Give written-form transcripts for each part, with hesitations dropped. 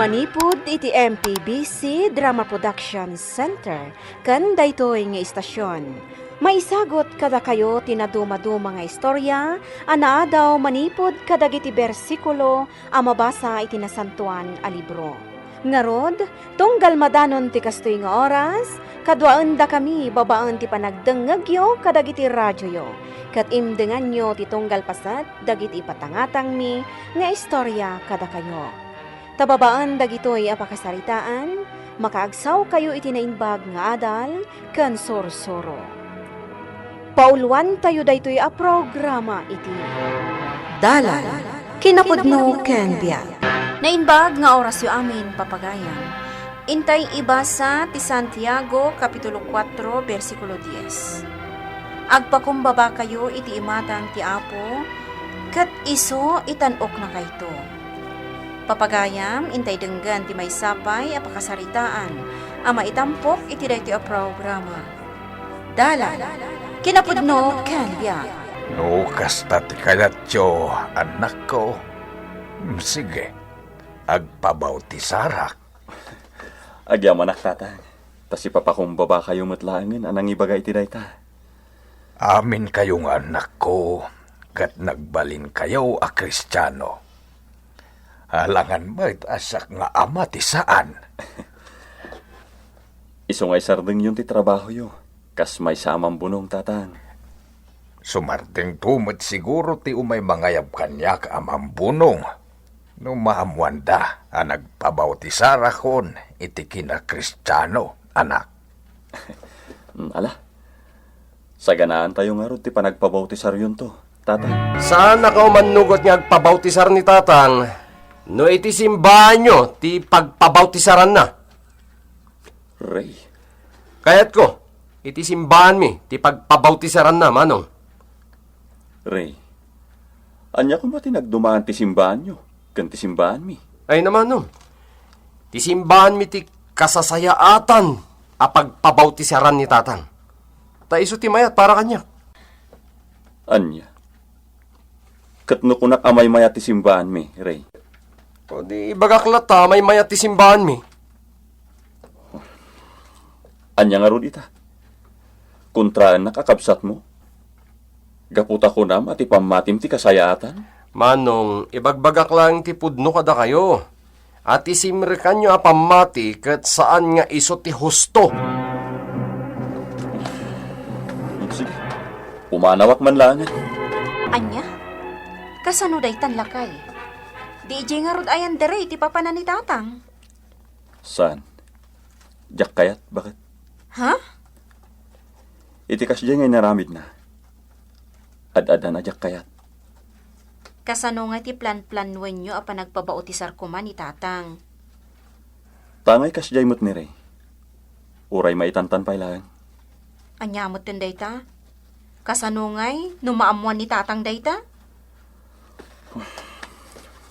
Manipud iti MPBC Drama Production Center ken daytoy nga istasyon. Maisagot kada kayo tinaduma-duma nga istorya, anaadaw manipod kadagiti bersikulo a mabasa iti nasantuan a libro. Ngarod, tunggal madanon ti kastoy nga oras, kadwaan da kami babaan ti panagdengegyo kadagiti radyoyo. Kat imdengan nyo ti tunggal pasat dagiti patangatang mi nga istorya kada kayo. Tababaan dagitoy apakasaritaan, makaagsaw kayo iti nainbag nga adal ken sorsoro. Pauluan tayo daytoy a programa iti Dalan kinapudno ken biag. Nainbag nga oras yu amin papagayan. Intay ibasa ti Santiago kapitulo 4 bersikulo 10. Agpakumbaba kayo iti imatang ti Apo, ket iso itanok na kayto. Papagayam, intay denggan ti may sapay a pakasaritaan, ama itampok iti daytoy a programa. Dalan, kinapudno ken biag. No, kasta ti kayatyo, anak ko. Sige, agpabautisara. Agyaman tatang, tas ipapakumbaba kayo matlaangin anang ibagay ti dayta. Amin kayong anak ko, kat nagbalin kayo a Kristiyano. Halangan mo't asak nga ama ti saan. Iso nga'y sardeng yun ti trabaho yo, kas may samang bunong tatang. Sumarting tumot siguro ti umay mangayab kanyak amang bunong. No maamuanda, nagpabautisara kon iti kina Kristiyano, anak. Ala, saganaan tayo nga ron ti panagpabautisar yun to, tatang. Saan na ka umanugot nga agpabautisar ni tatang? No iti simbahan nyo, ti pagpabautissaran na. Ray. Kaya't ko, iti simbahan mi, ti pagpabautissaran na, manong. Ray, anya ko ba tinagdumaan ti simbahan nyo? Kan ti simbahan mi? Ay naman no, ti simbahan mi ti kasasayaatan a pagpabautissaran ni tatang. Ta iso ti mayat para kanya. Anya? Katno kunak amay mayat ti simbahan mi, Ray. O di bagaklat ta, may mayat ti simbahan mi. Anya nga ron ita? Kontraan nakakabsat mo? Gaputa ko nam at ipamatim ti kasayatan? Manong, ibagbagak lang ti pudno kada kayo. At isimrikan nyo apamati kat saan nga iso ti husto. Sige, umanawak man langan. Anya? Kasano daytan lakay? Di ije nga rod ayan dere iti papanan ni tatang. Saan? Jak kayat? Bakit? Ha? Iti kasya ngay naramid na. Ad-ada na jak kayat. Kasano nga ti plan-planwen nyo apa nagpabautisar ko man ni tatang. Tangay kasya mo't ni Ray. Uray maitantan pa ilang. Anyamot din dayta? Kasano nga'y numaamuan ni tatang dayta?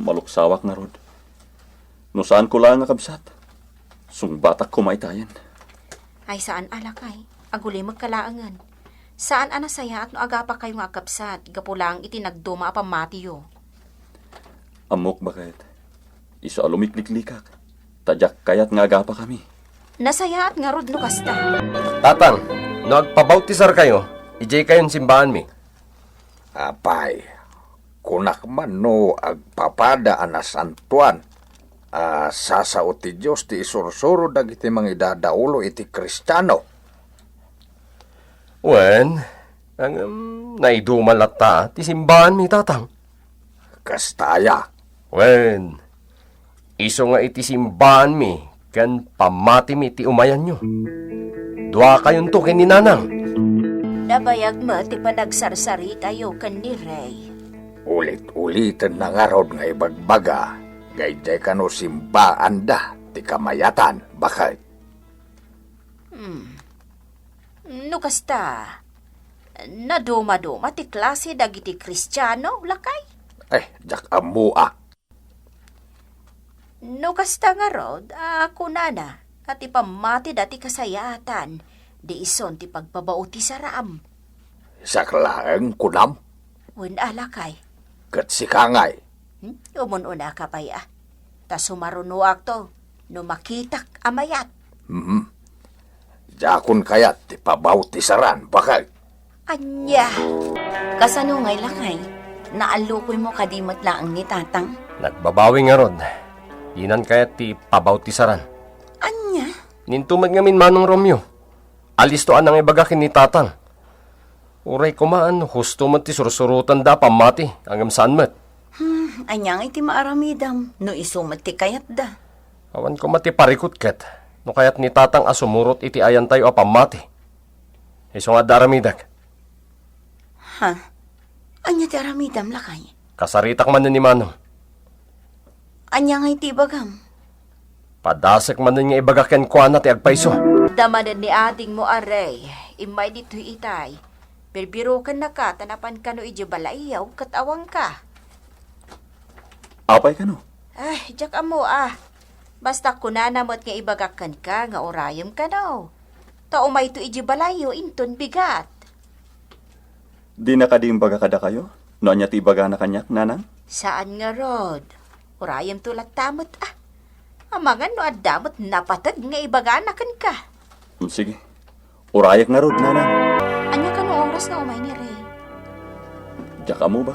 Maluksawak nga rod. No saan ko lang nga kabsat? Sungbatak ko maitayan. Ay saan alakay? Aguli magkalaangan. Saan anasaya at no agapa kayo nga kapsat, gapulang itinagduma apamatiyo. Amok bakit? Iso alumikliklikak. Tadyak kayat nga agapa kami. Nasaya at nga rod no kasta. Tatang, no agpabautisar kayo, ijay kayon simbahan mi. Apay, kunak man no agpapada anasantuan. Sasao ti Diyos ti isursuro dagiti mga idadaulo iti Kristiyano. Wen, ang naidumalata ti simbahan mi tatang. Kastaya. Wen, iso nga iti simbahan mi, kan pamati mi ti umayan nyo. Dua kayon to kininanang. Nabayag mo ti panagsarsari kayo kan ni Ray. Ulit-ulitan na nga rod nga ibagbaga. Gayday ka no simbaan da ti kamayatan. Bakit? No kasta, naduma-duma ti klase dagiti Kristiyano, lakay? Jak amua. No kasta nga rod, ako nana, at ipamati dati kasayatan, di ison ti pagpabautisaraam. Saklaang kunam. Wen alakay. Kat si Kangay. Umununa ka pa ya. Ta sumarunuak to, no makitak amayat. Jakon kayat ti pabautisaran, bakay. Anya, kasano ngay lakay, naalukoy mo kadimot laang ni tatang. Nagbabawi nga rod. Inan kaya ti pabautisaran. Anya, Nintumad ngamin Manong Romeo. Alistoan ang ibagakin ni tatang. Uray kumaan, husto man ti sursurutan da pamati, ang saan mat. anyang iti maaramidam, no isumat ti kayat da. Awan ko mati parikot ket. No kayat ni tatang asumurot iti ayan tayo a pamati. Iso nga daramidak. Ha? Anya ti aramidam lakay? Kasaritak man na ni Manong. Anya nga iti bagam? Padasek man na nga ibagaken ko na ti agpaiso. Damanan ni ading mo aray, imay dito itay. Birbiro ka na ka, tanapan ka no iji balayaw, katawang ka. Apay ka no? Ay, jak amo Basta kunanamot nga ibagakan ka, nga orayom ka no. Ta umay to iji balayo, inton bigat. Di na kadi imbaga kada kayo? No anya ti ibaga na kanyak, nanang? Saan nga rod? Orayom tulat tamot Amangan no adamot napatag nga ibaganakan ka. Sige. Urayak nga rod, nanang. Anya ka no oras nga umay ni Ray? Diyak mo ba?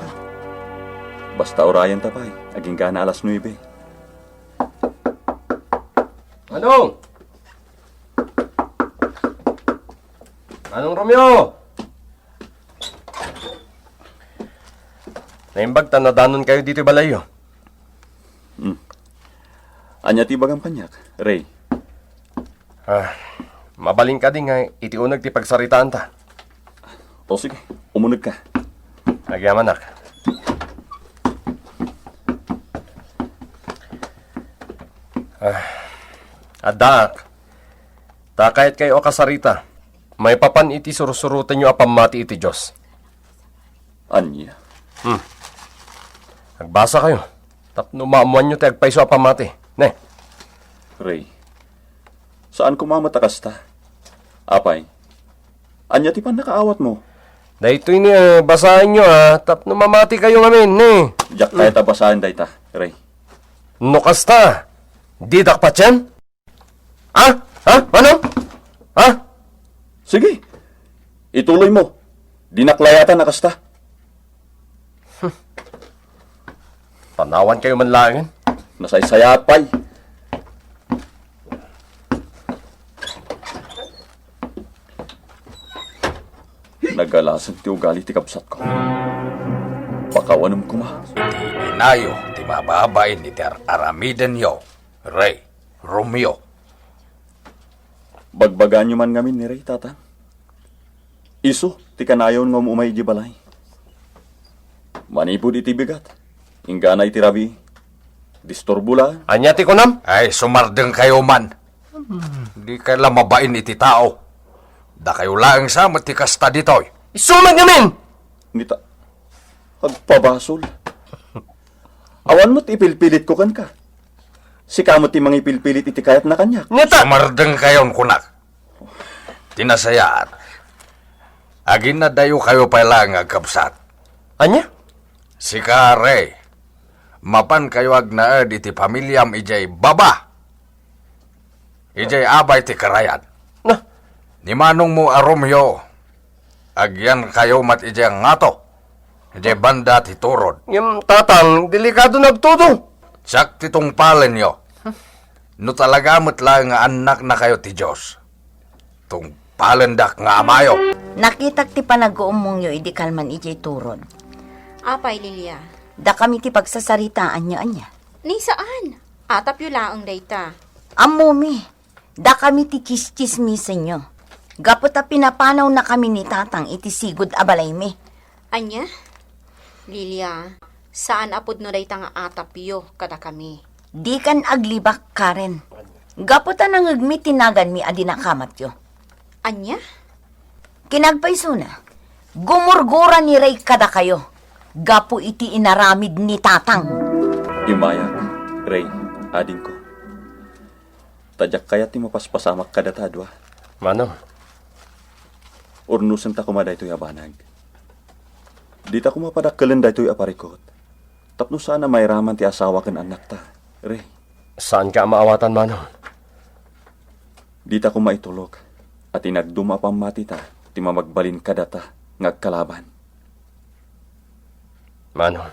Basta urayan tapay. Aging gana alas 9. Manong! Manong Romeo! Naimbag tanadanon kayo dito balayo. Anya ti bagang kanyak, Ray. Mabaling ka din nga itiunag ti pagsaritaan ta. O sige, umunod ka. Nagyaman nak. Adak, takayat kayo o kasarita. May papan iti surusurutan nyo apamati iti Diyos. Anya. Nagbasa kayo. Tapno maamuan nyo ti agpaiso apamati. Ne? Ray. Saan kumamatakas ta? Apay. Anya ti pan nakaawat mo? Dahito ini basahin nyo tapno mamati kayo ngamin. Ne? Diyak kaya tabasahan day ta, Ray. Nukas ta. Didak pa tiyan? Ano? Sige. Ituloy mo. Dinaklayatan na kasta. Panawan kayo man langin. Nasaysayapay. Nagalasan ti ugali ti kapsat ko. Pakawanam ko ma. Ti inayo, ti mababay ni ti aramiden yo, Ray, Romeo. Bagbagan nyo man ngamin ni Ray, tata. Iso, ti kanayon nga umay di balay. Manipod iti bigat. Ingana iti rabi. Distorbula. Anya ti kunam? Ay, sumardeng kayo man. Di kayo mabain iti tao. Da kayo lang sa ti kasta ditoy. Isumag ngamin! Nita. Agpabasol. Awan mo't ipilpilit ko kan ka. Si kamot ti mga ipilpilit iti kayat na kanyak. Nita! Sumardeng kayon kunak. Tinasayat. Agin na dayo kayo pala nga kapsat. Anya? Si Ray. Mapan kayo agnaad iti pamilyam ijay baba. Ijay abay ti karayat. Na? Ni manong mo Romeo. Agyan kayo mat ijay ngato. Ijay banda ti turod. Yung tatang, delikado nagtuto. Sak titong palen yo. No talaga mo't lang nga anak na kayo ti Diyos. Tung palendak nga amayo. Nakitak ti panag-uumong yo, idi kalman ijay turod. Apay, Lilia. Da kami ti pagsasaritaan niya anya. Ni saan? Atap yu laang dayta. Amumi, da kami ti kiskismisan nyo. Gapot a pinapanaw na kami ni tatang iti sigud abalay mi. Anya? Lilia, saan apod no dayta nga atap yu kada kami? Di kan aglibak Karen. Gapot a nangagmi tinagan mi adi nakamat yo. Anya? Kinagpaiso na. Gumurgura ni Ray kada kayo. Gapo iti inaramid ni tatang. Imayak, Ray, ading ko. Tadyak kaya ti mapaspasamak kadatadwa. Manong, Urnusan ta kumada ito'y abanag. Di ta kumapadakkalan da ito'y aparikot. Tapno sana may raman ti asawa kan anak ta, Ray. Saan ka maawatan, Manong? Di ta ko maitulog. At inagduma pamati ta, ti mamagbalin ka data, ngagkalaban. Manong,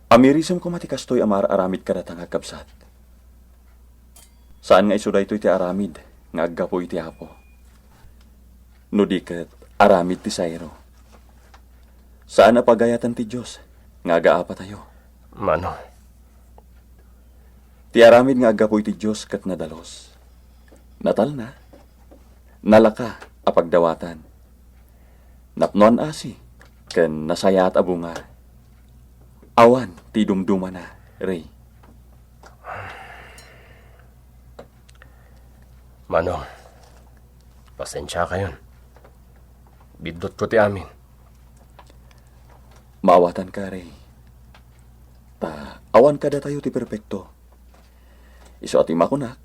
Amirisem ko matikastoy amar aramid ka data ngagkabsat. Saan nga isuday ito'y ti aramid, ngaggapo iti apo. No di ket aramid ti sayro. Saan apagayatan ti Diyos, ngagaapa tayo. Manong, Ti aramid nga agapoy ti Diyos ket nadalos. Natal na. Nalaka apagdawatan. Napnuan asi ken nasayat abunga. Awan ti dumduma na, Rey. Manong, pasensya ka yun. Bidot ko ti amin. Maawatan ka, Rey. Awan kada tayo ti perpekto. Iso ati makunak.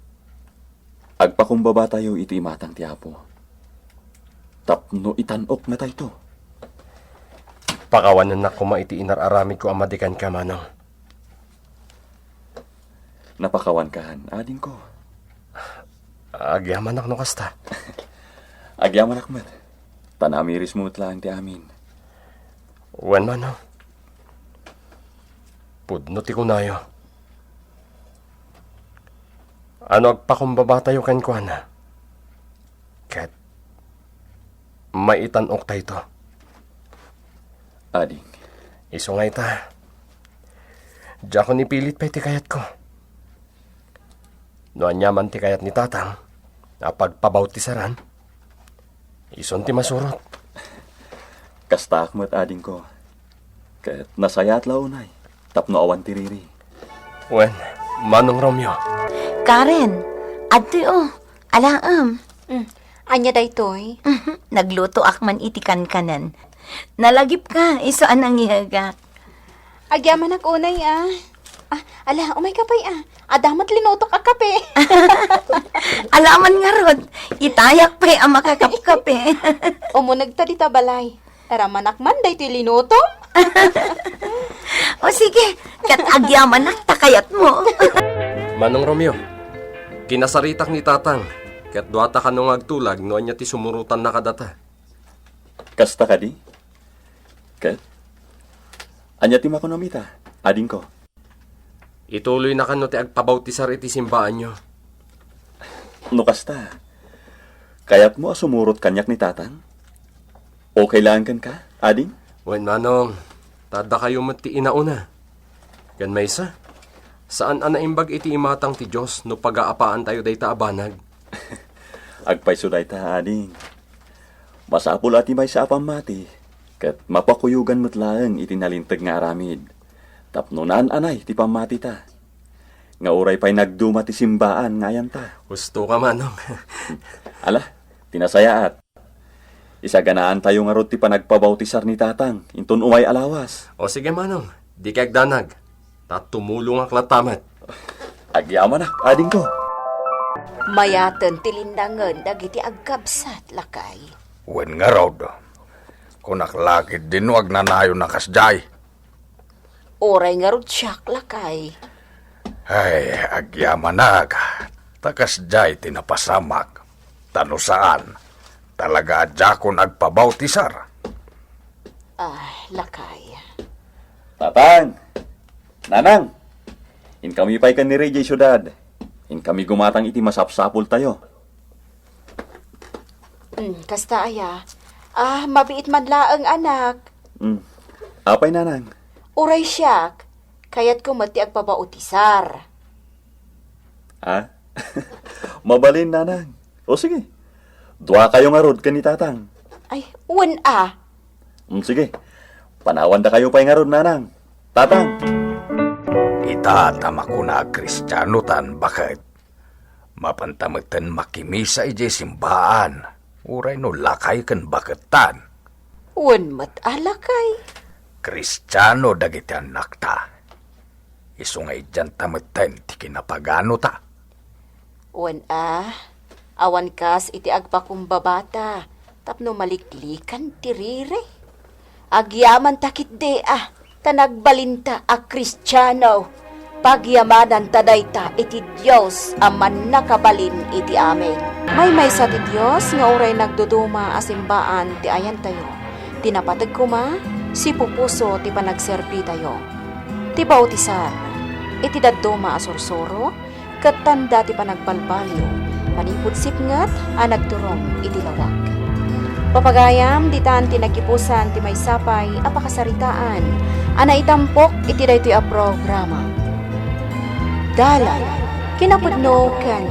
Agpakumbaba tayo iti matang ti Apo. Tapno itanok na tayo to. Pakawanan na kuma iti inararamid ko amadikan ka, Manong. Napakawan kahan, ading ko. Agyaman ak no kasta. Agyaman akmat. Tanamiris mo lang ti amin. Wen, Manong. Pudno ti kunayo. Ano agpakumbaba tayo ken kuana? Ket maitanok tayo to. Ading. Iso nga ita. Diya ko nipilit pa iti kayat ko. No anyaman ti kayat ni tatang, napagpabautisaran, ison ti masurot. Kasta akmat ading ko. Ket nasayat launay. Tapno awan ti riri. Wen, Manong Romeo. Karen, adtoy alaam. Anya daytoy? Nagluto akman iti kankanan. Nalagip ka, isaan ang ihaga. Agyaman ak unay ala, umay kapay Adamat linutok ak kape. Alaman nga rod, itayak pa ang makakapkape. Umunag ta dita balay. Araman akman daytoy linutok. O sige, kat agyaman ak takayat mo. Manong Romeo, kinasaritak ni tatang, ket duata ka nung agtulag, no anya ti sumurutan na kadata. Kasta ka di? Ket? Anya ti makonomita, ading ko. Ituloy na kano ti agpabautisar iti simbaan nyo. No kasta. Kayat mo sumurot kanyak ni tatang? O kailangan kan ka, ading? Wen, Manong, tada kayo mati inauna. Gan may isa, saan anaimbag iti imatang ti Diyos no pag-aapaan tayo dayta abanag? Agpay suday ta, ading. Masapul ati may sa apamati. Ket mapakuyugan mutlaeng iti nalintag nga aramid. Tapno naan anay ti pamati ta. Nga uray pa'y nagduma ti simbaan ngayan ta. Gusto ka, Manong. Ala, tinasayaat. Isaganaan tayo nga rod ti panagpabautisar ni tatang. Inton umay alawas. O sige, Manong, di kag danag. Tatumulong ak latamat. Agyaman na, ading ko. Mayaten tilindangan dagiti agkabsat lakay. Wen nga raw do. Kunak lakit dinuag na nayo nakasjay. Oray nga rod siyak lakay. Ay, agyamanag. Takasjay tinapasamak. Tano saan? Talaga adya ko nagpabautisar. Lakay. Tatang! Nanang! In kami pa'y kan ni Rey Syudad. In kami gumatang iti masapsapul tayo. Kasta aya. Mabiit man laang anak. Apay nanang? Uray siyak. Kayat ko mati agpabautisar. Mabalin nanang. O sige. Dua kayo nga rod kan ni tatang. Ay, wen Sige. Panawan da kayo pa'y nga rod nanang. Tatang! Itatama ko na Kristiyano tan bakit? Mapantamagtan makimisa ije simbaan. Uray no lakay kan baketan. Wen mat alakay. Kristiyano dagiti anak ta. Isu nga idyan tamagtan ti kinapagano ta. Wen awan kas iti agpakumbabata. Tapno maliklikan tirire. Agyaman takit de tanagbalinta a Kristiyano. pagyamanan tadayta iti Diyos aman nakabalin iti amin. May sa ti Diyos nga oray nagduduma asimbaan ti ayan tayo. Tinapatag kuma, si pupuso ti panagserbi tayo. Ti bautisan, iti dadduma asursuro, ket tanda ti panagbalbalyo, manipud sipngat a nagturong iti lawag. Papagayam ditan ti nagkipusan ti maysapay a pakasaritaan, ana itampok iti daytoy a programa. Dalan, kinapudno ken